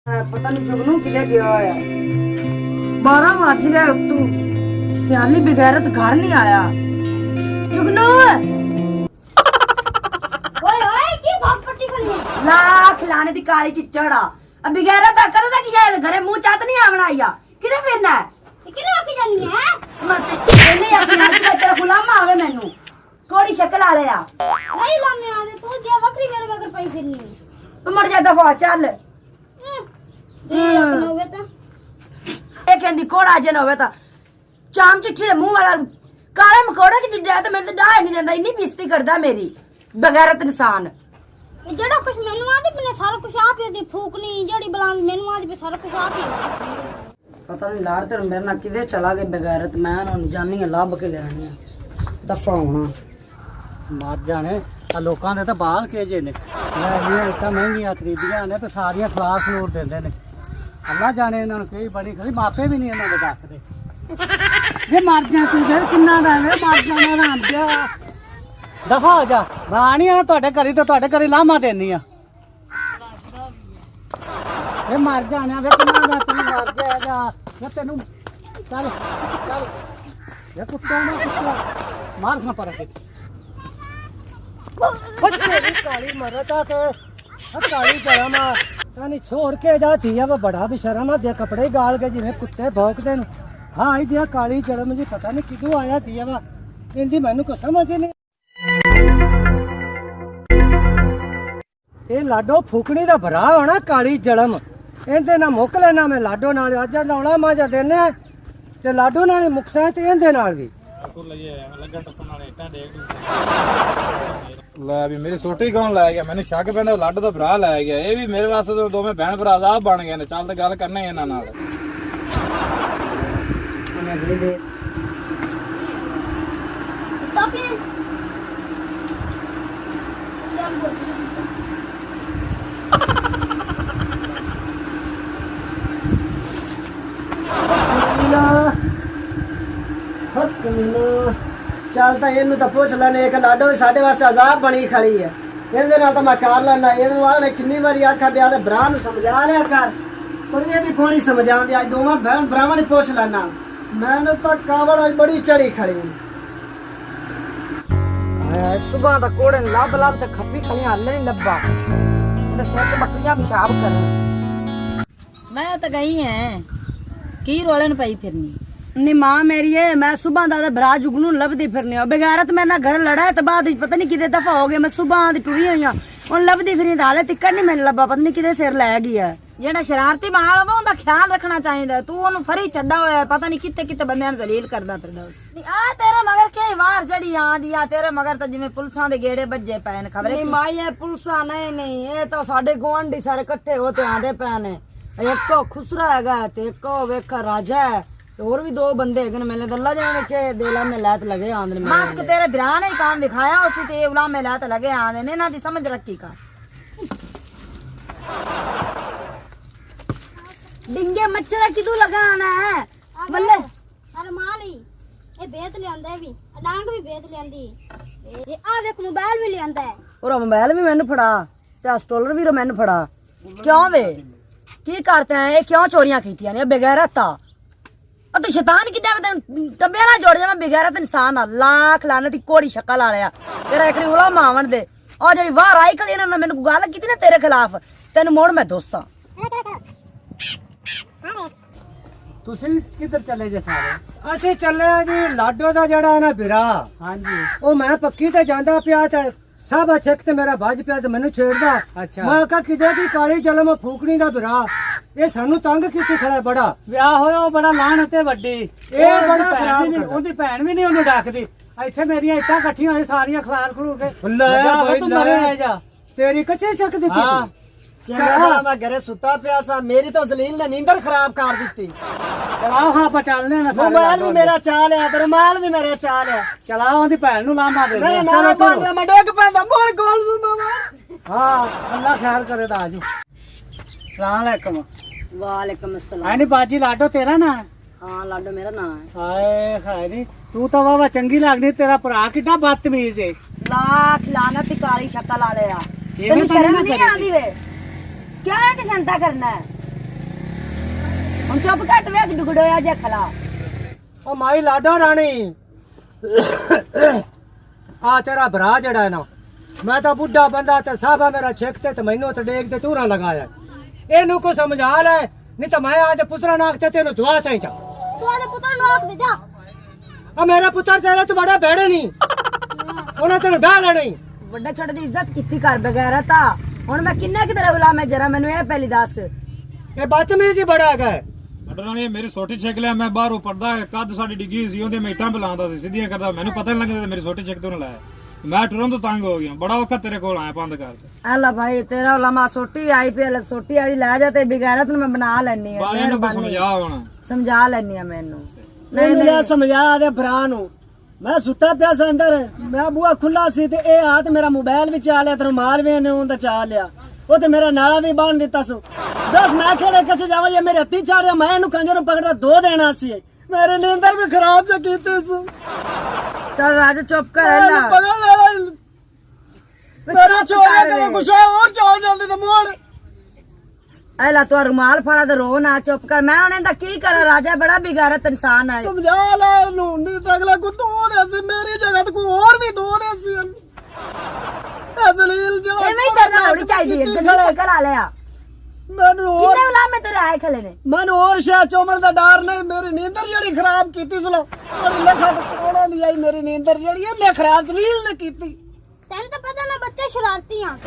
पता नहीं जुगनू किधर गया है। 12 बज गए तू ख्याली बगैरत घर नहीं आया। जुगनू ओए ओए की भगपट्टी खोली लाख लाने दी काली चिचड़ा अब बगैरत करदा की जाए घरे मुंह चात नहीं आवना आया किधर फिरना है किने आके जानी है मत नहीं अपनी हाथ में तेरा गुलाम आवे मेनू कोड़ी शक्ल आ ले आ नहीं लाने आने तू जे बकरी मेरे बगैर पई फिरनी तू मर जा दफा चल अपना होवे ता ਇਹ ਕਹਿੰਦੀ ਕੋੜਾ ਜਨ ਹੋਵੇ ਤਾਂ ਚਾਮ ਚਿੱਠੀ ਦੇ ਮੂੰਹ ਵਾਲਾ ਕਾਲੇ ਮਕੋੜੇ ਕੀ ਚੀਜ਼ਾਂ ਤੇ ਮੈਨੂੰ ਤਾਂ ਡਾਹ ਨਹੀਂ ਦਿੰਦਾ ਇੰਨੀ ਬੇਇੱਜ਼ਤੀ ਕਰਦਾ ਮੇਰੀ ਬਗੈਰਤ ਇਨਸਾਨ ਜਿਹੜਾ ਕੁਛ ਮੈਨੂੰ ਆਦੀ ਪਨੇ ਸਾਰਾ ਕੁਛ ਆਪ ਹੀ ਦੀ ਫੂਕਣੀ ਜਿਹੜੀ ਬਲਾਂ ਮੈਨੂੰ ਆਦੀ ਪੇ ਸਾਰਾ ਕੁਛ ਆਪ ਹੀ ਪਤਾ ਨਹੀਂ ਲਾੜ ਤੇ ਮੇਰੇ ਨਾਲ ਕਿਦੇ ਚਲਾ ਗਏ ਬਗੈਰਤ ਮੈਂ ਉਹਨੂੰ ਜਾਨੀ ਆ ਲੱਭ ਕੇ ਲੈਣੀ ਆ ਦਫਾ ਹੋਣਾ ਮਰ ਜਾਣੇ ਆ ਲੋਕਾਂ ਦੇ ਤਾਂ ਬਾਲ ਕੇ ਜੇ ਨੇ ਇਹ ਤਾਂ ਮਹਿੰਗੀਆਂ ਖਰੀਦੀਆਂ ਨੇ ਤੇ ਸਾਰੀਆਂ ਖਲਾਸ ਨੂਰ ਦਿੰਦੇ ਨੇ ਅੱਲਾ ਜਾਣੇ ਇਹਨਾਂ ਨੂੰ ਕਈ ਬੜੀ ਖਰੀ ਮਾਪੇ ਵੀ ਨਹੀਂ ਇਹਨਾਂ ਦੇ ਦੱਸਦੇ ਜੇ ਮਰ ਜਾ ਤੂੰ ਫਿਰ ਕਿੰਨਾ ਦਾ ਵੇ ਮਰ ਜਾਣਾ ਰਾਮ ਜਾ ਦਫਾ ਹੋ ਜਾ ਬਾਣੀ ਆ ਤੁਹਾਡੇ ਘਰੀ ਤੇ ਤੁਹਾਡੇ ਘਰੀ ਲਾਮਾ ਦੇਣੀ ਆ ਇਹ ਮਰ ਜਾਣਾ ਵੇ ਕਿੰਨਾ ਦਾ ਤੂੰ ਮਰ ਜਾਏਗਾ ਮੈਂ ਤੈਨੂੰ ਚੱਲ ਚੱਲ ਇਹ ਕੁੱਤਾ ਨਾ ਕੁੱਤਾ ਮਾਰ ਨਾ ਪਰ ਕੇ बच्चे भी काली मरता थे काली जरम तानी छोड़ के जाती है वो बड़ा भी शर्म है दे कपड़े गाल के जिन्हें कुत्ते भौंकते हाँ आई दिया काली जरम जी पता नहीं किदू आया दिया वा इनकी मैनू को समझ ही नहीं ये लाडो फूकनी दा भरा होना काली जड़म इनते ना मुक लेना मैं लाडो नाल अज लाउना माजा देने ते लाडो नाल मुकसा ते इनदे नाल भी ਲੈ ਵੀ ਮੇਰੀ ਛੋਟੀ ਕੌਣ ਲੈ ਗਿਆ ਮੈਨੂੰ ਸ਼ੱਕ ਪੈਂਦਾ ਲੱਡ ਦਾ ਭਰਾ ਲੈ ਗਿਆ ਇਹ ਵੀ ਮੇਰੇ ਵਾਸਤੇ ਤਾਂ ਦੋਵੇਂ ਭੈਣ ਭਰਾ ਆਪ ਬਣ ਗਏ ਨੇ ਚੱਲ ਤੇ ਗੱਲ ਕਰਨੇ ਇਹਨਾਂ ਨਾਲ ਤਪੇ ਚੱਲ ਤਾਂ ਇਹਨੂੰ ਤਾਂ ਪੁੱਛ ਲੈਣੇ ਇੱਕ ਲਾਡੋ ਵੀ ਸਾਡੇ ਵਾਸਤੇ ਆਜ਼ਾਦ ਬਣੀ ਖੜੀ ਹੈ ਇਹਦੇ ਨਾਲ ਤਾਂ ਮੈਂ ਕਰ ਲੈਣਾ ਇਹਨੂੰ ਆਹ ਨੇ ਕਿੰਨੀ ਵਾਰੀ ਆਖਿਆ ਵਿਆਹ ਦੇ ਭਰਾ ਨੂੰ ਸਮਝਾ ਲਿਆ ਕਰ ਪਰ ਇਹ ਵੀ ਕੋਈ ਸਮਝਾਉਂਦੇ ਅੱਜ ਦੋਵਾਂ ਭੈਣ ਭਰਾਵਾਂ ਨੇ ਪੁੱਛ ਲੈਣਾ ਮੈਨੂੰ ਤਾਂ ਕਾਵੜ ਅੱਜ ਬੜੀ ਚੜੀ ਖੜੀ ਆਇਆ ਸੁਬਾਹ ਦਾ ਕੋੜੇ ਨੂੰ ਲੱਭ ਲੱਭ ਤੇ ਖੱਪੀ ਖਲੀ ਹੱਲ ਨਹੀਂ ਲੱਭਾ ਤੇ ਸੱਤ ਬੱਕਰੀਆਂ ਪਿਸ਼ਾਬ ਕਰਨ ਮੈਂ ਤਾਂ ਗਈ ਐ ਕੀ ਰੋਲੇ ਨੂੰ ਪਈ ਫਿਰਨੀ ਨੀ ਮਾਂ ਮੇਰੀ ਏ ਮੈਂ ਸੁਬਾਹ ਦਾ ਭਰਾ ਜੁਗਨੂ ਲੱਭਦੀ ਫਿਰਨੀ ਆ ਬਗੈਰਤ ਮੇਰੇ ਨਾਲ ਘਰ ਲੜਾ ਤੇ ਬਾਅਦ ਵਿੱਚ ਪਤਾ ਨਹੀਂ ਕਿਤੇ ਦਫਾ ਹੋ ਗਿਆ ਮੈਂ ਸੁਬਾਹ ਦੀ ਟੁਰੀ ਹੋਈ ਆ ਉਹ ਲੱਭਦੀ ਫਿਰਨੀ ਤਾਂ ਹਾਲੇ ਟਿਕਟ ਨਹੀਂ ਮੈਨੂੰ ਲੱਭਾ ਪਤਾ ਨਹੀਂ ਕਿਤੇ ਸਿਰ ਲੈ ਗਈ ਆ ਜਿਹੜਾ ਸ਼ਰਾਰਤੀ ਮਾਲ ਹੋਵੇ ਉਹਦਾ ਖਿਆਲ ਰੱਖਣਾ ਚਾਹੀਦਾ ਤੂੰ ਉਹਨੂੰ ਫਰੀ ਛੱਡਾ ਹੋਇਆ ਪਤਾ ਨਹੀਂ ਕਿੱਥੇ ਕਿੱਥੇ ਬੰਦਿਆਂ ਨੂੰ ਜ਼ਲੀਲ ਕਰਦਾ ਫਿਰਦਾ ਨਹੀਂ ਆ ਤੇਰੇ ਮਗਰ ਕਈ ਵਾਰ ਜੜੀ ਆਂਦੀ ਆ ਤੇਰੇ ਮਗਰ ਤਾਂ ਜਿਵੇਂ ਪੁਲਿਸਾਂ ਦੇ ਗੇੜੇ ਵੱਜੇ ਪਏ ਨੇ ਖਬਰੇ ਨਹੀਂ ਮਾਈ ਇਹ ਪੁਲਸਾਂ ਨਹੀਂ ਇਹ ਤਾਂ ਸਾਡੇ ਗੁਆਂਢੀ ਸਾਰੇ ਇਕੱਠੇ ਹੋ ਤੇ ਆਂਦੇ ਪਏ ਨੇ ਇੱਕ ਤਾਂ ਖੁਸਰਾ ਹੈਗਾ ਤੇ ਇੱਕ ਉਹ ਵੇਖ ਰਾਜਾ ਹੈ ਹੋਰ ਵੀ ਦੋ ਬੰਦੇ ਹੈਗੇ ਨੇ ਮੈਨੂੰ ਗੱਲਾਂ ਜਾਣੇ ਕਿ ਦੇਲਾ ਮੇ ਲਾਤ ਲਗੇ ਆਂਦੇ ਨੇ ਮਾਸਕ ਤੇਰੇ ਭਰਾ ਨੇ ਕੰਮ ਦਿਖਾਇਆ ਉਸੇ ਤੇ ਉਲਾਮੇ ਲਾਤ ਲਗੇ ਆਂਦੇ ਨੇ ਇਹਨਾਂ ਦੀ ਸਮਝ ਰੱਖੀ ਕਰ ਡਿੰਗੇ ਮੱਛਰਾ ਕਿਦੋਂ ਲਗਾਣਾ ਹੈ ਬੱਲੇ ਅਰੇ ਮਾਲੀ ਇਹ ਬੇਤ ਲਿਆਂਦਾ ਵੀ ਡਾਂਗ ਵੀ ਬੇਤ ਲਿਆਂਦੀ ਇਹ ਆ ਵੇਖ ਮੋਬਾਈਲ ਵੀ ਲਿਆਂਦਾ ਹੈ ਉਹ ਮੋਬਾਈਲ ਵੀ ਮੈਨੂੰ ਫੜਾ ਤੇ ਸਟੋਲਰ ਵੀ ਮੈਨੂੰ ਫੜਾ ਕਿਉਂ ਵੇ ਕੀ ਕਰਤੇ ਹੈ ਇਹ ਕਿਉਂ ਚੋਰੀਆਂ ਕੀਤੀਆਂ ਨੇ ਬਗੈਰਤ ਆ ਤੂੰ ਸ਼ੈਤਾਨ ਕਿੱਦਾਂ ਮੈਂ ਟੰਬਿਆਂ ਨਾਲ ਜੋੜ ਜਾਵਾਂ ਬਗੈਰਤ ਇਨਸਾਨ ਆ ਲੱਖ ਲਾਨਤ ਦੀ ਕੋੜੀ ਸ਼ਕਲ ਵਾਲਿਆ ਤੇਰਾ ਇਕੜੀ ਉਲਾ ਮਾਵਣ ਦੇ ਉਹ ਜਿਹੜੀ ਵਾਹ ਰਾਈ ਕਲੀ ਇਹਨਾਂ ਨੇ ਮੈਨੂੰ ਗੱਲ ਕੀਤੀ ਨਾ ਤੇਰੇ ਖਿਲਾਫ ਤੈਨੂੰ ਮੋੜ ਮੈਂ ਦੋਸਾਂ ਤੁਸੀਂ ਕਿੱਧਰ ਚੱਲੇ ਜੇ ਸਾਰੇ ਅਸੀਂ ਚੱਲੇ ਆ ਜੀ ਲਾਡੋ ਦਾ ਜਿਹੜਾ ਨਾ ਵੀਰਾ ਹਾਂਜੀ ਉਹ ਮੈਂ ਪੱਕੀ ਤੇ ਜਾਂਦਾ ਪਿਆ ਤੇ ਸਭ ਛੱਕ ਤੇ ਮੇਰਾ ਵੱਜ ਪਿਆ ਤੇ ਮੈਨੂੰ ਛੇੜਦਾ ਮੈਂ ਕਹਾ ਕਿਤੇ ਦੀ ਕਾਲੀ ਜਲਮ ਫੂਕਣੀ ਦਾ ਵੀਰਾ ਇਹ ਸਾਨੂੰ ਤੰਗ ਕੀਤੀ ਖੜਾ ਬੜਾ ਵਿਆਹ ਹੋਇਆ ਉਹ ਬੜਾ ਲਾਹਣ ਤੇ ਵੱਡੀ ਇਹ ਬੜਾ ਖਰਾਬ ਉਹਦੀ ਭੈਣ ਵੀ ਨਹੀਂ ਉਹਨੂੰ ਡਾਕਦੀ ਇੱਥੇ ਮੇਰੀਆਂ ਇੱਟਾਂ ਇਕੱਠੀਆਂ ਹੋਏ ਸਾਰੀਆਂ ਖਲਾਰ ਖਲੂ ਕੇ ਤੂੰ ਮਰੇ ਆ ਜਾ ਤੇਰੀ ਕੱਚੇ ਚੱਕ ਦਿੱਤੀ ਚੰਗਾ ਮੈਂ ਘਰੇ ਸੁੱਤਾ ਪਿਆ ਸਾ ਮੇਰੀ ਤਾਂ ਜ਼ਲੀਲ ਨੇ ਨੀਂਦਰ ਖਰਾਬ ਕਰ ਦਿੱਤੀ ਚਲਾਓ ਹਾਂ ਪਚਾਲਨੇ ਨਾ ਸਾਰੇ ਮੋਬਾਈਲ ਵੀ ਮੇਰਾ ਚਾਹ ਲਿਆ ਤੇ ਰਮਾਲ ਵੀ ਮੇਰਾ ਚਾਹ ਲਿਆ ਚਲਾਓ ਉਹਦੀ ਭੈਣ ਨੂੰ ਲਾਮਾ ਦੇ ਦੇ ਚਲੋ ਪਾਉਂਦਾ ਮੈਂ ਡੇਗ ਪੈਂਦਾ ਮੋੜ ਗੋਲ ਨੂੰ ਮਾਮਾ ਹਾਂ ਅੱਲਾ ਖੈਰ ਕਰੇ ਤਾਂ ਆਜੋ ਸਲਾਮ ਅਲੈਕਮ ਵਾਲੇਕਮ ਅਸਲਾਮ ਐ ਨੀ ਬਾਜੀ ਲਾਡੋ ਤੇਰਾ ਨਾ ਹਾਂ ਲਾਡੋ ਮੇਰਾ ਨਾਂ ਹੈ ਹਾਏ ਹਾਏ ਨੀ ਤੂੰ ਤਾਂ ਵਾਵਾ ਚੰਗੀ ਲੱਗਦੀ ਤੇਰਾ ਭਰਾ ਕਿੱਡਾ ਬਦਤਮੀਜ਼ ਏ ਲੱਖ ਲਾਨਤ ਦੀ ਕਾਲੀ ਸ਼ਕਲ ਵਾਲਿਆ ਇਹ ਵੀ ਤੈਨੂੰ ਸ਼ਰਮ ਨਹੀਂ ਆਉਂਦੀ ਵੇ ਕਿਆ ਤੇ ਸੰਤਾ ਕਰਨਾ ਹੈ ਹੁਣ ਚੁੱਪ ਘੱਟ ਵੇਖ ਡੁਗੜੋਇਆ ਜੇ ਖਲਾ ਉਹ ਮਾਈ ਲਾਡੋ ਰਾਣੀ ਆ ਤੇਰਾ ਭਰਾ ਜਿਹੜਾ ਹੈ ਨਾ ਮੈਂ ਤਾਂ ਬੁੱਢਾ ਬੰਦਾ ਤੇ ਸਾਬਾ ਮੇਰਾ ਛੇਕ ਤੇ ਮੈਨੂੰ ਤੇ ਡੇਗ ਤੇ ਤੂਰਾ ਲਗਾਇਆ ਇਹਨੂੰ ਕੋ ਸਮਝਾ ਲੈ ਨਹੀਂ ਤਾਂ ਮੈਂ ਅੱਜ ਪੁੱਤਰਾ ਨਾਕ ਤੇ ਤੈਨੂੰ ਦੁਆ ਸਹੀ ਚਾ ਤੂੰ ਆਦੇ ਪੁੱਤਰ ਨੂੰ ਆਖ ਦੇ ਜਾ ਆ ਮੇਰਾ ਪੁੱਤਰ ਤੇਰੇ ਤੋਂ ਬੜਾ ਭੈੜੇ ਨਹੀਂ ਉਹਨਾਂ ਤੈਨੂੰ ਢਾ ਲੈਣੀ ਵੱਡਾ ਛੋਟੇ ਦੀ ਇੱਜ਼ਤ ਕੀਤੀ ਕਰ ਬਗੈਰ ਤਾਂ ਹੁਣ ਮੈਂ ਕਿੰਨਾ ਕਿ ਤੇਰਾ ਗੁਲਾਮ ਹੈ ਜਰਾ ਮੈਨੂੰ ਇਹ ਪਹਿਲੀ ਦੱਸ ਇਹ ਬਦਤਮੀਜ਼ ਹੀ ਬੜਾ ਹੈਗਾ ਲੱਡੂ ਰਾਣੀ ਮੇਰੀ ਛੋਟੀ ਛਿੱਕ ਲਿਆ ਮੈਂ ਬਾਹਰੋਂ ਪੜਦਾ ਕੱਦ ਸਾਡੀ ਡਿੱਗੀ ਸੀ ਉਹਦੇ ਮੇਟਾਂ ਬੁਲਾਉਂਦਾ ਸੀ ਸਿੱਧੀਆਂ ਕਰਦਾ ਮੈਨੂੰ ਪਤਾ ਨਹੀਂ ਲੱਗਦਾ ਮੇਰੀ ਛੋਟੀ ਛਿੱਕ ਤੋਂ ਨਾ ਲਾਇਆ ਮੈਂ ਟੁਰਨ ਤੋਂ ਤੰਗ ਹੋ ਗਿਆ ਬੜਾ ਔਖਾ ਤੇਰੇ ਕੋਲ ਆਇਆ ਬੰਦ ਕਰ ਅੱਲਾ ਭਾਈ ਤੇਰਾ ਉਲਾਮਾ ਸੋਟੀ ਆਈ ਪਈ ਸੋਟੀ ਵਾਲੀ ਲੈ ਜਾ ਤੇ ਬਗੈਰਤ ਨੂੰ ਮੈਂ ਬਣਾ ਲੈਣੀ ਆ ਬਾਹਰ ਇਹਨੂੰ ਕੋਈ ਸਮਝਾ ਹੁਣ ਸਮਝਾ ਲੈਣੀ ਆ ਮੈਨੂੰ ਨਹੀਂ ਨਹੀਂ ਸਮਝਾ ਦੇ ਭਰਾ ਨੂੰ ਮੈਂ ਸੁੱਤਾ ਪਿਆ ਸੀ ਅੰਦਰ ਮੈਂ ਬੂਹਾ ਖੁੱਲਾ ਸੀ ਤੇ ਇਹ ਹੱਥ ਮੇਰਾ ਮੋਬਾਈਲ ਵਿੱਚ ਆ ਲਿਆ ਤੇ ਰੁਮਾਲ ਵੀ ਇਹਨੇ ਉਹਦਾ ਚਾ ਲਿਆ ਉਹ ਤੇ ਮੇਰਾ ਨਾਲਾ ਵੀ ਬੰਨ ਦਿੱਤਾ ਸੋ ਬਸ ਮੈਂ ਕਿਹੜੇ ਕਿੱਥੇ ਜਾਵਾਂ ਇਹ ਮੇਰੇ ਹੱਥੀ ਚਾੜਿਆ ਮੈਂ ਇਹਨੂੰ ਕੰਜਰ ਨੂੰ ਪਕੜਦਾ 2 ਦੇਣਾ ਸੀ ਮੇਰੇ ਨੀਂਦਰ ਵੀ ਖਰਾਬ ਚ ਕੀਤੀ ਸੀ ਚਲ ਰਾਜ ਚੁੱਪ ਕਰ ਲੈ ਪਕੜ ਲੈ ਮੇਰਾ ਚੋਰਿਆ ਕਦੇ ਗੁੱਸਾ ਹੋਰ ਚੋਰ ਜਾਂਦੇ ਤੇ ਮੋੜ ਐਲਾ ਤੂੰ ਰੁਮਾਲ ਫੜਾ ਤੇ ਰੋ ਨਾ ਚੁੱਪ ਕਰ ਮੈਂ ਉਹਨੇ ਦਾ ਕੀ ਕਰਾਂ ਰਾਜਾ ਬੜਾ ਬਿਗਾਰਤ ਇਨਸਾਨ ਹੈ ਸਮਝਾ ਲੈ ਇਹਨੂੰ ਨਹੀਂ ਤਾਂ ਅਗਲਾ ਕੋ 2 ਨੇ ਸੀ ਮੇਰੀ ਜਗ੍ਹਾ ਤੇ ਕੋਈ ਹੋਰ ਵੀ 2 ਨੇ ਸੀ ਅਜ਼ਲੀਲ ਜਿਹੜਾ ਐਵੇਂ ਹੀ ਕਰਨਾ ਹੋਣੀ ਚਾਹੀਦੀ ਹੈ ਗੱਡੀ ਸ਼ਕਲ ਆ ਲਿਆ ਮੈਨੂੰ ਹੋਰ ਕਿੰਨੇ ਉਲਾਮੇ ਤੇਰੇ ਆਏ ਖਲੇ ਨੇ ਮੈਨੂੰ ਹੋਰ ਸ਼ਾਹ ਚੋਮਰ ਦਾ ਡਰ ਨਹੀਂ ਮੇਰੀ ਨੀਂਦਰ ਜਿਹੜੀ ਖਰਾਬ ਕੀਤੀ ਸੁਲਾ ਬੜੀ ਲੱਖਾਂ ਕਰੋੜਾਂ ਦੀ ਆਈ ਮੇਰੀ ਨੀਂਦਰ ਜਿਹੜੀ ਇਹਨੇ ਖਰਾਬ ਜਲੀਲ ਨੇ ਕੀਤੀ ਤੈਨੂੰ ਤਾਂ ਪਤਾ ਮੈਂ ਬੱਚਾ ਸ਼ਰਾਰਤੀ ਆ